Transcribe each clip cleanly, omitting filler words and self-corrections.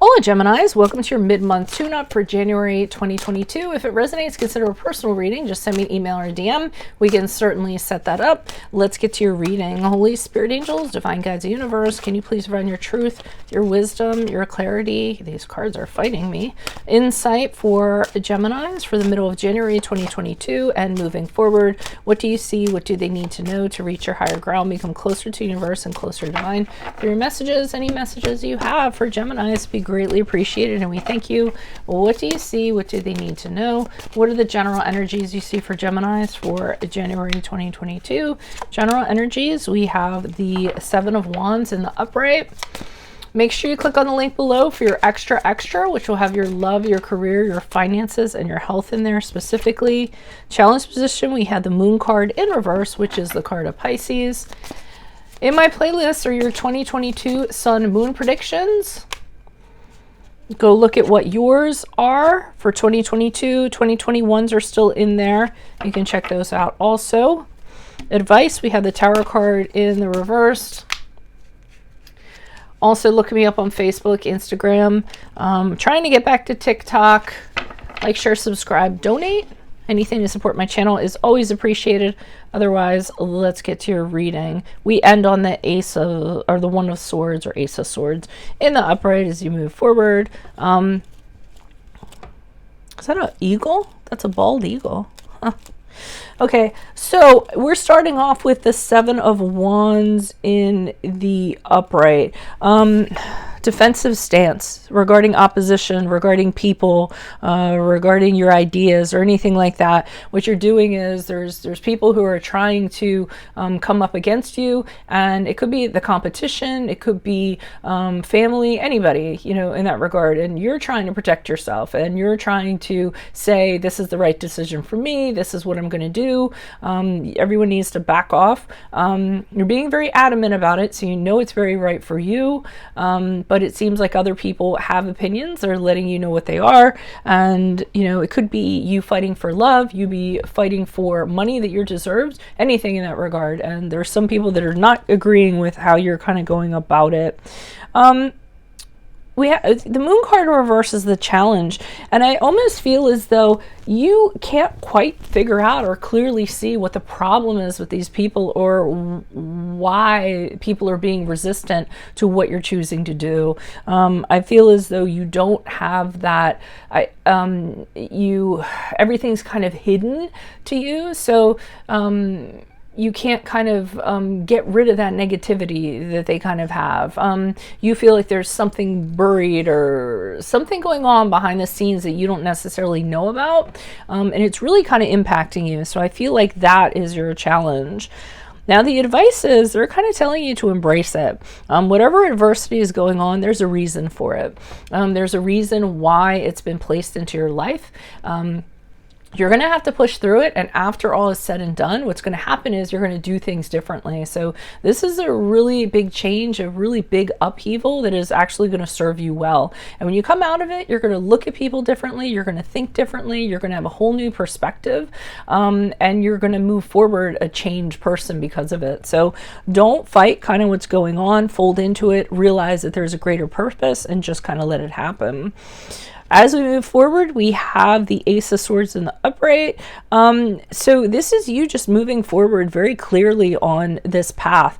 Hola Geminis, welcome to your mid-month tune-up for January 2022. If it resonates, consider a personal reading. Just send me an email or a DM. We can certainly set that up. Let's get to your reading. Holy Spirit Angels, Divine Guides of the Universe, can you please provide your truth, your wisdom, your clarity? These cards are fighting me. Insight for Geminis for the middle of January 2022 and moving forward. What do you see? What do they need to know to reach your higher ground, become closer to the universe and closer to divine? For your messages, any messages you have for Geminis, be greatly appreciated and we thank you. What do you see? What do they need to know? What are the general energies you see for Geminis for January 2022? General energies, we have the Seven of Wands in the upright. Make sure you click on the link below for your extra, which will have your love, your career, your finances, and your health in there specifically. Challenge position, we had the Moon card in reverse, which is the card of Pisces. In my playlist are your 2022 Sun Moon predictions. Go look at what yours are for 2022. 2021s are still in there. You can check those out also. Advice, we have the Tower card in the reverse. Also look me up on Facebook, Instagram. Trying to get back to TikTok. Like, share, subscribe, donate. Anything to support my channel is always appreciated. Otherwise, let's get to your reading. We end on the Ace of, or the One of Swords, or Ace of Swords in the upright as you move forward. Is that an eagle? That's a bald eagle. Huh. Okay, so we're starting off with the Seven of Wands in the upright. Defensive stance regarding opposition, regarding people, regarding your ideas or anything like that. What you're doing is there's people who are trying to come up against you, and it could be the competition, it could be family, anybody, you know, in that regard. And you're trying to protect yourself, and you're trying to say, this is the right decision for me, this is what I'm going to do. Everyone needs to back off. You're being very adamant about it, so you know it's very right for you. But it seems like other people have opinions. They're letting you know what they are. And, you know, it could be you fighting for love. You be fighting for money that you're deserved. Anything in that regard. And there's some people that are not agreeing with how you're kind of going about it. We have the Moon card in reverse is the challenge, and I almost feel as though you can't quite figure out or clearly see what the problem is with these people, or why people are being resistant to what you're choosing to do. I feel as though you don't have that. Everything's kind of hidden to you, so you can't kind of get rid of that negativity that they kind of have. You feel like there's something buried or something going on behind the scenes that you don't necessarily know about. And it's really kind of impacting you. So I feel like that is your challenge. Now, the advice is they're kind of telling you to embrace it. Whatever adversity is going on, there's a reason for it. There's a reason why it's been placed into your life. You're going to have to push through it, and after all is said and done, what's going to happen is you're going to do things differently. So this is a really big change, a really big upheaval that is actually going to serve you well. And when you come out of it, you're going to look at people differently, you're going to think differently, you're going to have a whole new perspective, and you're going to move forward a changed person because of it. So don't fight kind of what's going on, fold into it, realize that there's a greater purpose, and just kind of let it happen. As we move forward, we have the Ace of Swords in the upright. So this is you just moving forward very clearly on this path.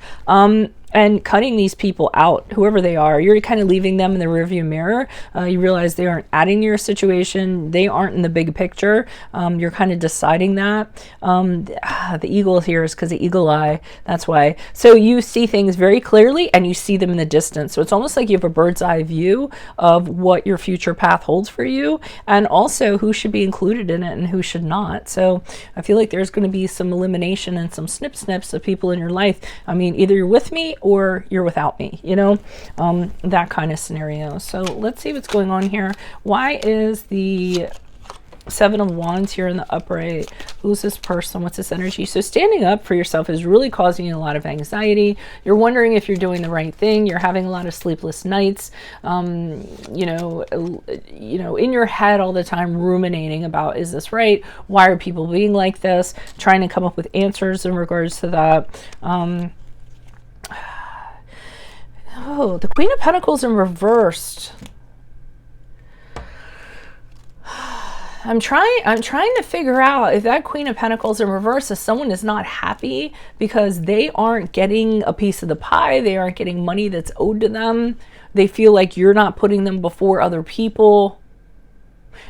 And cutting these people out, whoever they are. You're kind of leaving them in the rearview mirror. You realize they aren't adding to your situation. They aren't in the big picture. You're kind of deciding that. The eagle here is because of eagle eye. That's why. So you see things very clearly, and you see them in the distance. So it's almost like you have a bird's eye view of what your future path holds for you, and also who should be included in it and who should not. So I feel like there's going to be some elimination and some snips of people in your life. I mean, either you're with me or you're without me, you know, that kind of scenario. So let's see what's going on here. Why is the Seven of Wands here in the upright? Who's this person? What's this energy? So standing up for yourself is really causing you a lot of anxiety. You're wondering if you're doing the right thing. You're having a lot of sleepless nights. You know, in your head all the time, ruminating about, is this right? Why are people being like this? Trying to come up with answers in regards to that. Oh, the Queen of Pentacles in reversed. I'm trying to figure out if that Queen of Pentacles in reverse is someone is not happy because they aren't getting a piece of the pie. They aren't getting money that's owed to them. They feel like you're not putting them before other people.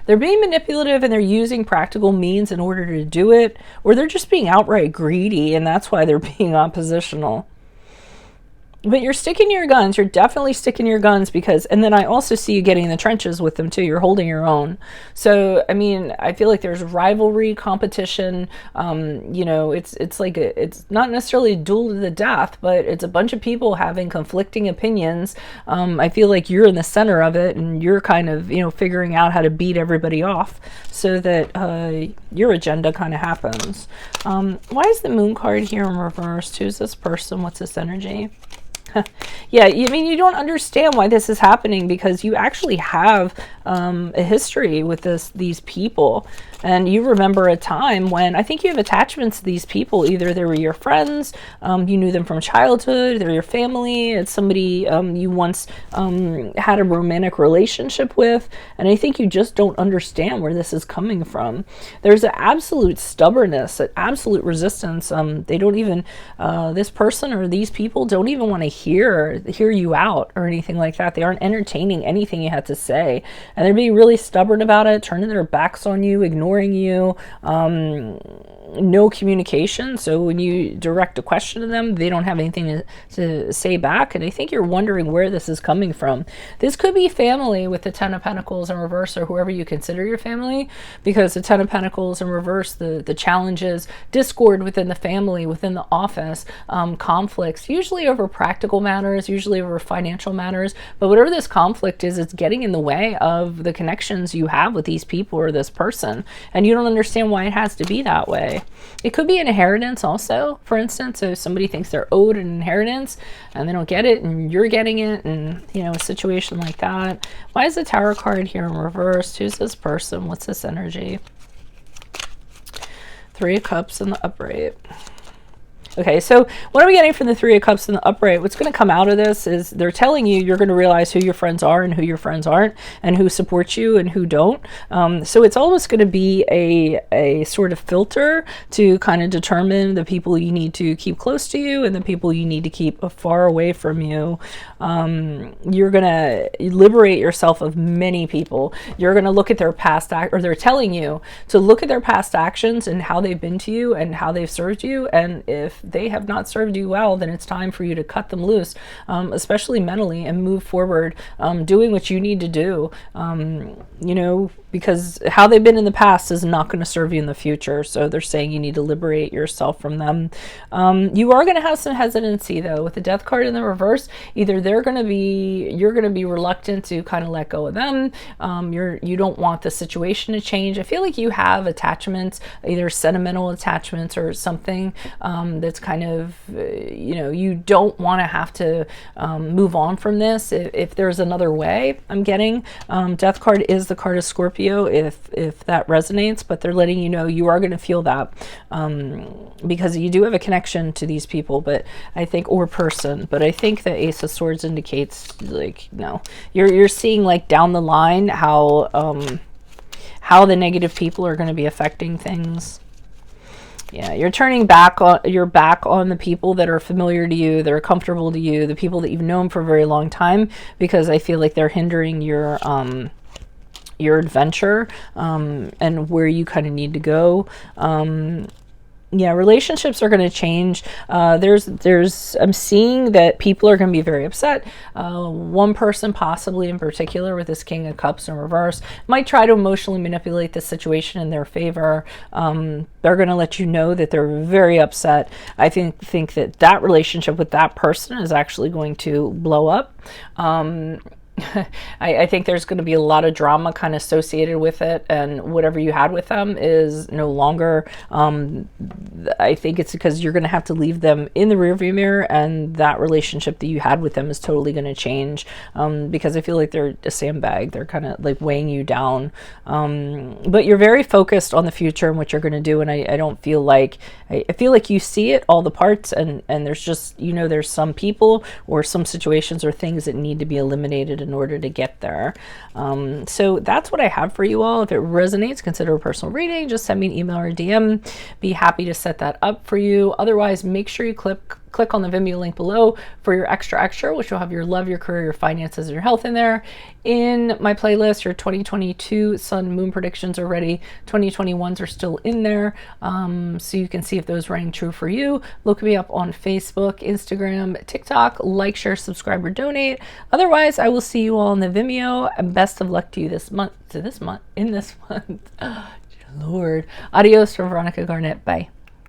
They're being manipulative and they're using practical means in order to do it, or they're just being outright greedy, and that's why they're being oppositional. But you're sticking to your guns. You're definitely sticking to your guns because, and then I also see you getting in the trenches with them too. You're holding your own. So, I mean, I feel like there's rivalry, competition. You know, it's like it's not necessarily a duel to the death, but it's a bunch of people having conflicting opinions. I feel like you're in the center of it and you're kind of, you know, figuring out how to beat everybody off so that your agenda kind of happens. Why is the Moon card here in reverse? Who's this person? What's this energy? Yeah, I mean, you don't understand why this is happening because you actually have a history with these people. And you remember a time when I think you have attachments to these people. Either they were your friends, you knew them from childhood, they're your family, it's somebody you once had a romantic relationship with. And I think you just don't understand where this is coming from. There's an absolute stubbornness, an absolute resistance. They don't even, this person or these people don't even want to hear you out or anything like that. They aren't entertaining anything you have to say. And they're being really stubborn about it, turning their backs on you, ignoring you, no communication. So when you direct a question to them, they don't have anything to say back. And I think you're wondering where this is coming from. This could be family with the Ten of Pentacles in reverse, or whoever you consider your family, because the Ten of Pentacles in reverse, the challenges, discord within the family, within the office, conflicts, usually over practical matters, usually over financial matters. But whatever this conflict is, it's getting in the way of the connections you have with these people or this person. And you don't understand why it has to be that way. It could be an inheritance also, for instance. So somebody thinks they're owed an inheritance and they don't get it and you're getting it, and you know, a situation like that. Why is the Tower card here in reverse? Who's this person? What's this energy? Three of Cups in the upright. Okay, so what are we getting from the Three of Cups in the upright? What's going to come out of this is they're telling you you're going to realize who your friends are and who your friends aren't, and who supports you and who don't. So it's almost going to be a sort of filter to kind of determine the people you need to keep close to you and the people you need to keep far away from you. You're going to liberate yourself of many people. You're going to look at their past or they're telling you to look at their past actions and how they've been to you and how they've served you. And if they have not served you well, then it's time for you to cut them loose, especially mentally, and move forward, doing what you need to do, you know, because how they've been in the past is not going to serve you in the future. So they're saying you need to liberate yourself from them. You are going to have some hesitancy though with the Death card in the reverse. Either you're going to be reluctant to kind of let go of them. You don't want the situation to change. I feel like you have attachments, either sentimental attachments or something that's kind of, you know, you don't want to have to move on from this. If there's another way, I'm getting Death card is the card of Scorpio, if that resonates, but they're letting you know you are going to feel that because you do have a connection to these people, but I think, or person, but I think the Ace of Swords indicates, like, no, you're seeing like down the line how the negative people are going to be affecting things. Yeah, you're turning back on the people that are familiar to you, that are comfortable to you, the people that you've known for a very long time, because I feel like they're hindering your adventure and where you kind of need to go. Yeah, relationships are going to change. I'm seeing that people are going to be very upset. One person possibly in particular with this King of Cups in reverse might try to emotionally manipulate the situation in their favor. They're going to let you know that they're very upset. I think that relationship with that person is actually going to blow up. I think there's going to be a lot of drama kind of associated with it, and whatever you had with them is no longer. I think it's because you're going to have to leave them in the rearview mirror, and that relationship that you had with them is totally going to change, because I feel like they're a sandbag. They're kind of like weighing you down, but you're very focused on the future and what you're going to do, and I don't feel like, I feel like you see it, all the parts, and there's just, you know, there's some people or some situations or things that need to be eliminated in order to get there. So that's what I have for you all. If it resonates, consider a personal reading. Just send me an email or a DM. Be happy to set that up for you. Otherwise, make sure you click on the Vimeo link below for your extra, which will have your love, your career, your finances, and your health in there. In my playlist, your 2022 sun moon predictions are ready. 2021s are still in there. So you can see if those rang true for you. Look me up on Facebook, Instagram, TikTok. Like, share, subscribe, or donate. Otherwise, I will see you all in the Vimeo. And best of luck to you this month. In this month. Lord. Adios from Veronica Garnett. Bye.